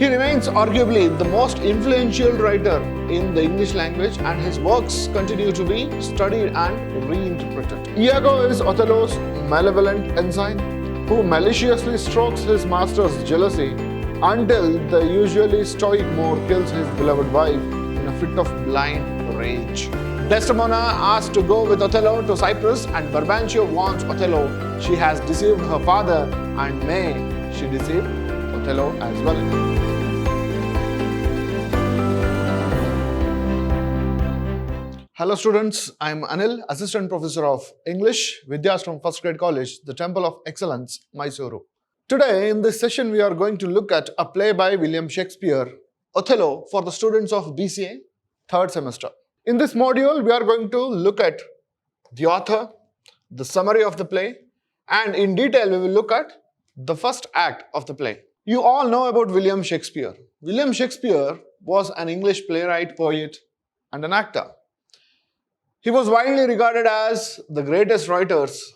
He remains arguably the most influential writer in the English language, and his works continue to be studied and reinterpreted. Iago is Othello's malevolent ensign who maliciously strokes his master's jealousy until the usually stoic Moor kills his beloved wife in a fit of blind rage. Desdemona asks to go with Othello to Cyprus, and Brabantio warns Othello she has deceived her father, and may she deceive Othello as well. Hello students, I am Anil, Assistant Professor of English, Vidhyaashram First Grade College, the Temple of Excellence, MYSURU. Today in this session we are going to look at a play by William Shakespeare, Othello, for the students of B.Ca. 3rd semester. In this module we are going to look at the author, the summary of the play, and in detail we will look at the first act of the play. You all know about William Shakespeare. William Shakespeare was an English playwright, poet, and an actor. He was widely regarded as the greatest writers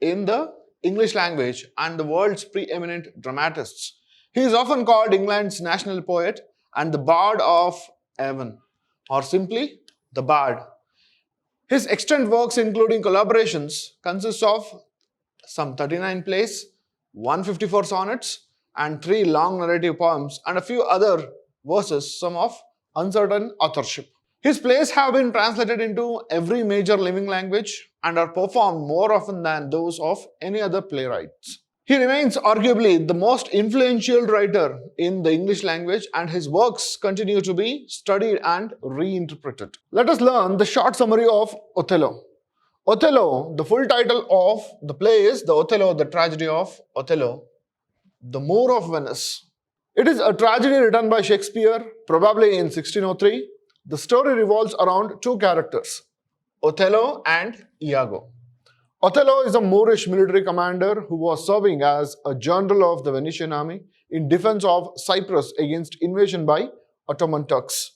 in the English language and the world's preeminent dramatists. He is often called England's national poet and the Bard of Avon, or simply the Bard. His extant works, including collaborations, consist of some 39 plays, 154 sonnets, and 3 long narrative poems, and a few other verses, some of uncertain authorship. His plays have been translated into every major living language and are performed more often than those of any other playwrights. He remains arguably the most influential writer in the English language, and his works continue to be studied and reinterpreted. Let us learn the short summary of Othello. Othello, the full title of the play is The Othello, the Tragedy of Othello, the Moor of Venice. It is a tragedy written by Shakespeare, probably in 1603. The story revolves around 2 characters, Othello and Iago. Othello is a Moorish military commander who was serving as a general of the Venetian army in defense of Cyprus against invasion by Ottoman Turks.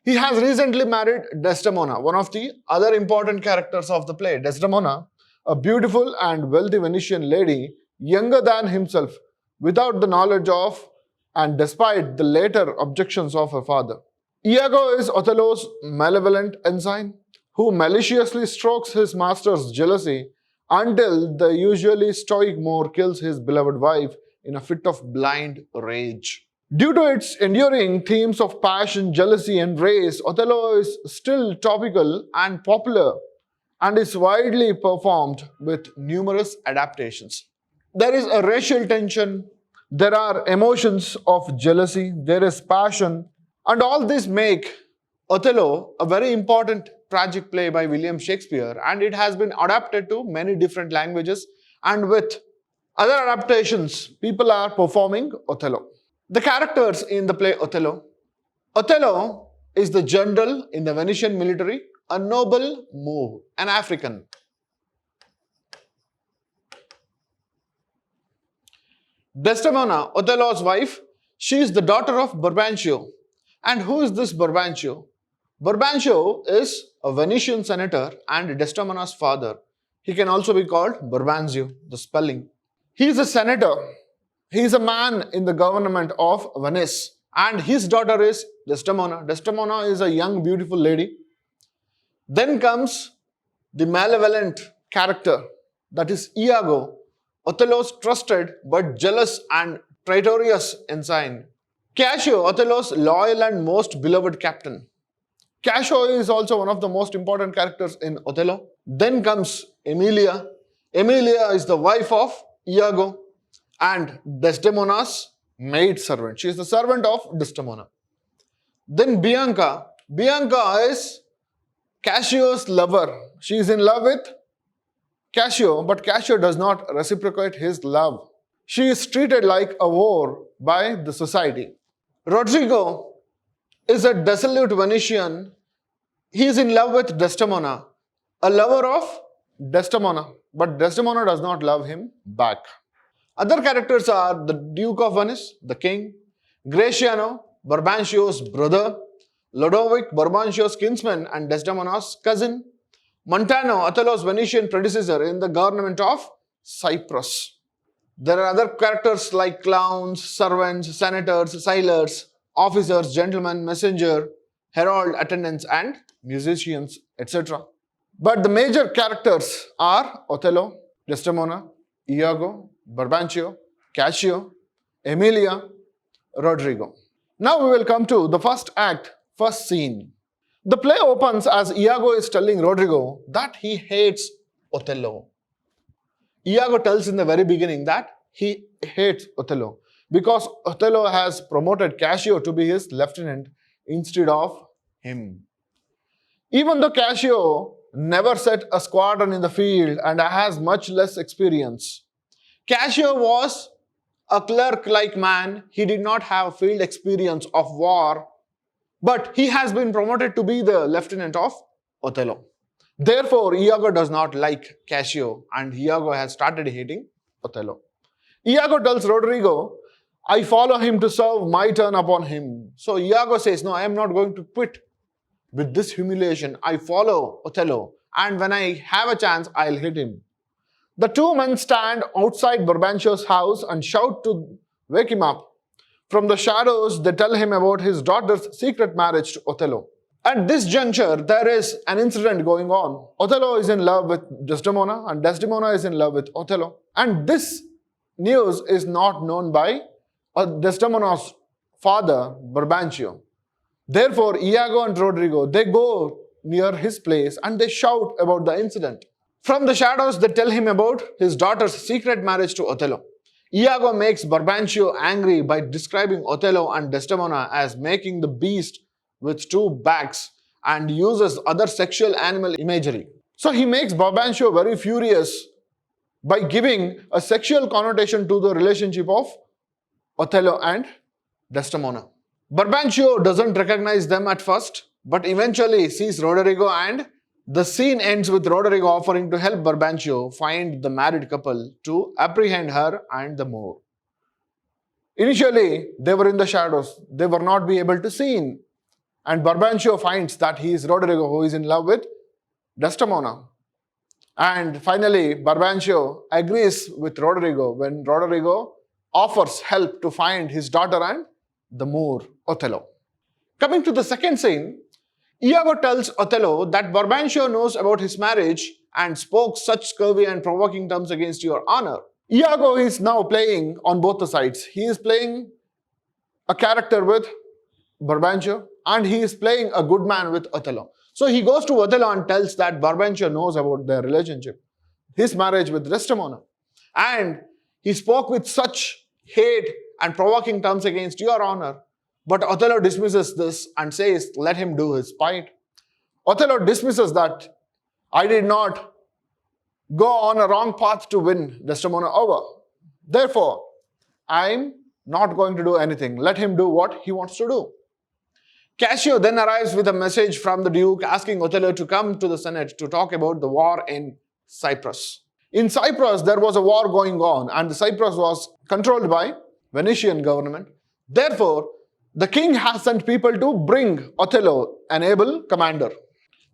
He has recently married Desdemona, one of the other important characters of the play. Desdemona, a beautiful and wealthy Venetian lady, younger than himself, without the knowledge of and despite the later objections of her father. Iago is Othello's malevolent ensign who maliciously strokes his master's jealousy until the usually stoic Moor kills his beloved wife in a fit of blind rage. Due to its enduring themes of passion, jealousy, and race, Othello is still topical and popular and is widely performed with numerous adaptations. There is a racial tension, there are emotions of jealousy, there is passion, and all this make Othello a very important tragic play by William Shakespeare, and it has been adapted to many different languages, and with other adaptations, people are performing Othello. The characters in the play Othello. Othello is the general in the Venetian military, a noble Moor, an African. Desdemona, Othello's wife, she is the daughter of Brabantio. And who is this Brabantio? Brabantio is a Venetian senator and Desdemona's father. He can also be called Brabantio, the spelling. He is a senator. He is a man in the government of Venice. And his daughter is Desdemona. Desdemona is a young, beautiful lady. Then comes the malevolent character, that is Iago, Othello's trusted but jealous and traitorous ensign. Cassio, Othello's loyal and most beloved captain. Cassio is also one of the most important characters in Othello. Then comes Emilia. Emilia is the wife of Iago and Desdemona's maid servant. She is the servant of Desdemona. Then Bianca. Bianca is Cassio's lover. She is in love with Cassio, but Cassio does not reciprocate his love. She is treated like a whore by the society. Rodrigo is a dissolute Venetian. He is in love with Desdemona, a lover of Desdemona, but Desdemona does not love him back. Other characters are the Duke of Venice, the king, Gratiano, Brabantio's brother, Lodovic, Brabantio's kinsman and Desdemona's cousin, Montano, Othello's Venetian predecessor in the government of Cyprus. There are other characters like clowns, servants, senators, sailors, officers, gentlemen, messenger, herald, attendants, and musicians, etc. But the major characters are Othello, Desdemona, Iago, Brabantio, Cassio, Emilia, Rodrigo. Now we will come to the first act, first scene. The play opens as Iago is telling Rodrigo that he hates Othello. Iago tells in the very beginning that he hates Othello because Othello has promoted Cassio to be his lieutenant instead of him. Even though Cassio never set a squadron in the field and has much less experience, Cassio was a clerk-like man. He did not have field experience of war, but he has been promoted to be the lieutenant of Othello. Therefore, Iago does not like Cassio and Iago has started hating Othello. Iago tells Rodrigo, I follow him to serve my turn upon him. So Iago says, no, I am not going to quit with this humiliation. I follow Othello and when I have a chance, I'll hit him. The two men stand outside Brabantio's house and shout to wake him up. From the shadows, they tell him about his daughter's secret marriage to Othello. At this juncture, there is an incident going on. Othello is in love with Desdemona and Desdemona is in love with Othello. And this news is not known by Desdemona's father, Brabantio. Therefore, Iago and Rodrigo, they go near his place and they shout about the incident. From the shadows, they tell him about his daughter's secret marriage to Othello. Iago makes Brabantio angry by describing Othello and Desdemona as making the beast with two backs and uses other sexual animal imagery. So he makes Brabantio very furious by giving a sexual connotation to the relationship of Othello and Desdemona. Brabantio doesn't recognize them at first, but eventually sees Rodrigo and the scene ends with Rodrigo offering to help Brabantio find the married couple to apprehend her and the Moor. Initially, they were in the shadows. They were not be able to see him. And Brabantio finds that he is Rodrigo who is in love with Desdemona. And finally, Brabantio agrees with Rodrigo when Rodrigo offers help to find his daughter and the Moor, Othello. Coming to the second scene, Iago tells Othello that Brabantio knows about his marriage and spoke such scurvy and provoking terms against your honor. Iago is now playing on both the sides. He is playing a character with Brabantio and he is playing a good man with Othello. So he goes to Othello and tells that Brabantio knows about their relationship, his marriage with Desdemona. And he spoke with such hate and provoking terms against your honor. But Othello dismisses this and says, let him do his spite. Othello dismisses that I did not go on a wrong path to win Desdemona over. Therefore, I'm not going to do anything. Let him do what he wants to do. Cassio then arrives with a message from the Duke asking Othello to come to the Senate to talk about the war in Cyprus. In Cyprus, there was a war going on and the Cyprus was controlled by Venetian government. Therefore, the king has sent people to bring Othello, an able commander.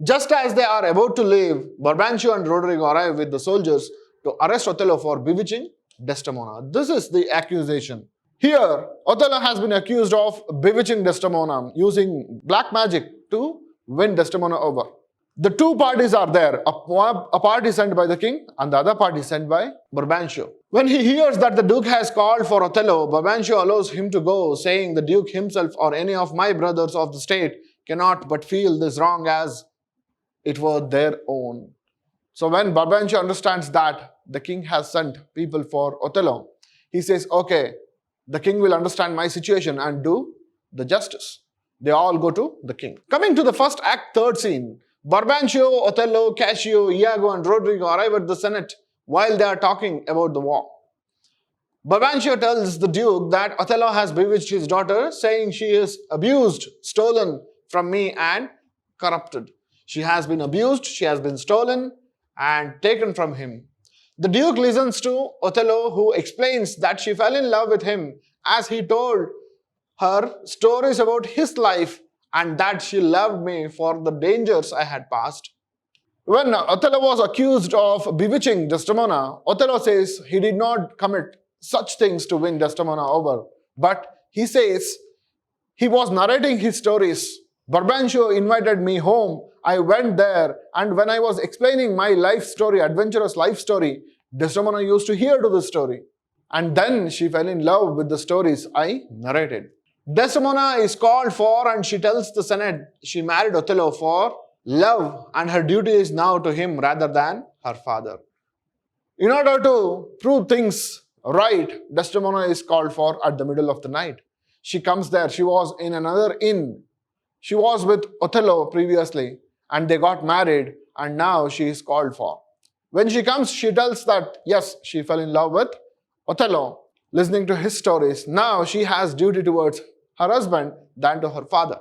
Just as they are about to leave, Brabantio and Rodrigo arrive with the soldiers to arrest Othello for bewitching Desdemona. This is the accusation. Here, Othello has been accused of bewitching Desdemona using black magic to win Desdemona over. The two parties are there. A party sent by the king and the other party sent by Brabantio. When he hears that the Duke has called for Othello, Brabantio allows him to go, saying the Duke himself or any of my brothers of the state cannot but feel this wrong as it were their own. So when Brabantio understands that the king has sent people for Othello, he says, okay, the king will understand my situation and do the justice. They all go to the king. Coming to the first act, third scene, Brabantio, Othello, Cassio, Iago and Rodrigo arrive at the Senate while they are talking about the war. Brabantio tells the Duke that Othello has bewitched his daughter, saying she is abused, stolen from me and corrupted. She has been abused, she has been stolen and taken from him. The Duke listens to Othello, who explains that she fell in love with him as he told her stories about his life and that she loved me for the dangers I had passed. When Othello was accused of bewitching Desdemona, Othello says he did not commit such things to win Desdemona over. But he says he was narrating his stories. Barbancio invited me home. I went there, and when I was explaining my life story, adventurous life story, Desdemona used to hear to the story. And then she fell in love with the stories I narrated. Desdemona is called for, and she tells the Senate she married Othello for love, and her duty is now to him rather than her father. In order to prove things right, Desdemona is called for at the middle of the night. She comes there. She was in another inn. She was with Othello previously, and they got married, and now she is called for. When she comes, she tells that yes, she fell in love with Othello, listening to his stories. Now she has duty towards her husband than to her father.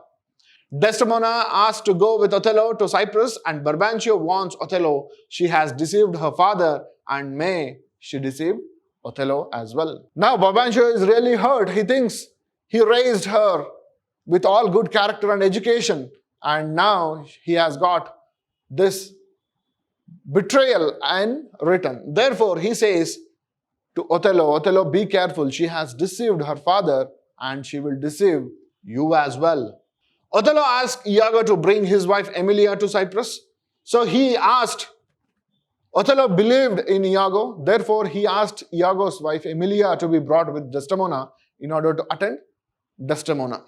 Desdemona asked to go with Othello to Cyprus, and Barbancio warns Othello she has deceived her father, and may she deceive Othello as well. Now Barbancio is really hurt. He thinks he raised her with all good character and education, and now he has got this betrayal in return. Therefore, he says to Othello, Othello, be careful. She has deceived her father, and she will deceive you as well. Othello asked Iago to bring his wife Emilia to Cyprus. So he asked, Othello believed in Iago. Therefore, he asked Iago's wife Emilia to be brought with Desdemona in order to attend Desdemona.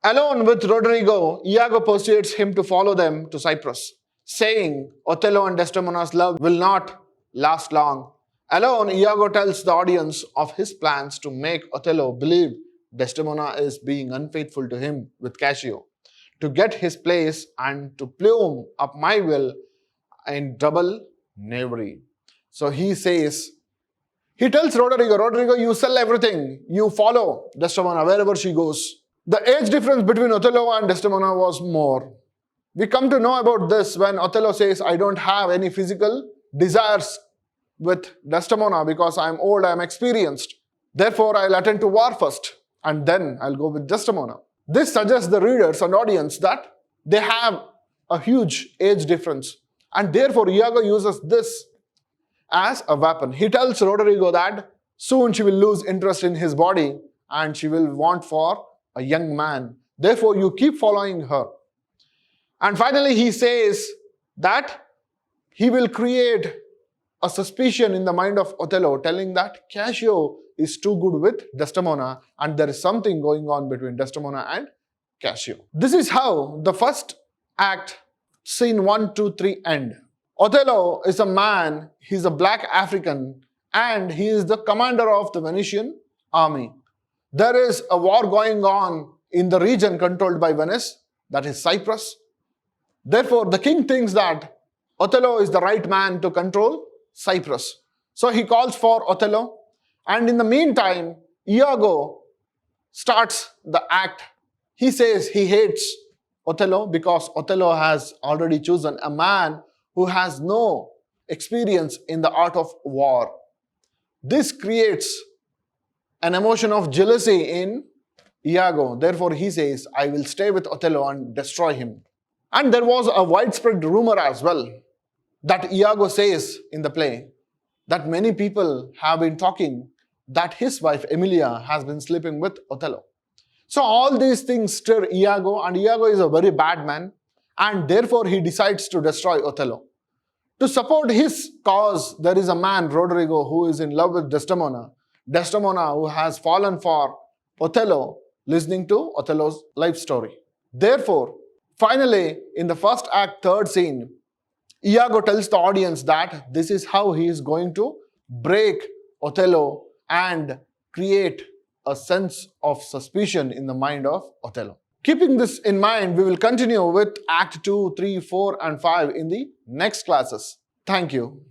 Alone with Rodrigo, Iago persuades him to follow them to Cyprus, saying Othello and Desdemona's love will not last long. Alone, Iago tells the audience of his plans to make Othello believe Desdemona is being unfaithful to him with Cassio, to get his place and to plume up my will in double knavery. So he says, he tells Rodrigo, you sell everything, you follow Desdemona wherever she goes. The age difference between Othello and Desdemona was more. We come to know about this when Othello says, I don't have any physical desires with Desdemona because I'm old, I'm experienced. Therefore, I'll attend to war first, and then I'll go with Desdemona. This suggests the readers and audience that they have a huge age difference, and therefore Iago uses this as a weapon. He tells Rodrigo that soon she will lose interest in his body and she will want for a young man. Therefore, you keep following her. And finally, he says that he will create a suspicion in the mind of Othello, telling that Cassio is too good with Desdemona and there is something going on between Desdemona and Cassio. This is how the first act, scene 1, 2, 3 end. Othello is a man, he's a black African, and he is the commander of the Venetian army. There is a war going on in the region controlled by Venice, that is Cyprus. Therefore, the king thinks that Othello is the right man to control Cyprus. So he calls for Othello, and in the meantime, Iago starts the act. He says he hates Othello because Othello has already chosen a man who has no experience in the art of war. This creates an emotion of jealousy in Iago. Therefore, he says, I will stay with Othello and destroy him. And there was a widespread rumor as well that Iago says in the play that many people have been talking that his wife Emilia has been sleeping with Othello. So all these things stir Iago, and Iago is a very bad man, and therefore he decides to destroy Othello. To support his cause, there is a man, Rodrigo, who is in love with Desdemona. Desdemona, who has fallen for Othello, listening to Othello's life story. Therefore, finally, in the first act, third scene, Iago tells the audience that this is how he is going to break Othello and create a sense of suspicion in the mind of Othello. Keeping this in mind, we will continue with Act 2, 3, 4 and 5 in the next classes. Thank you.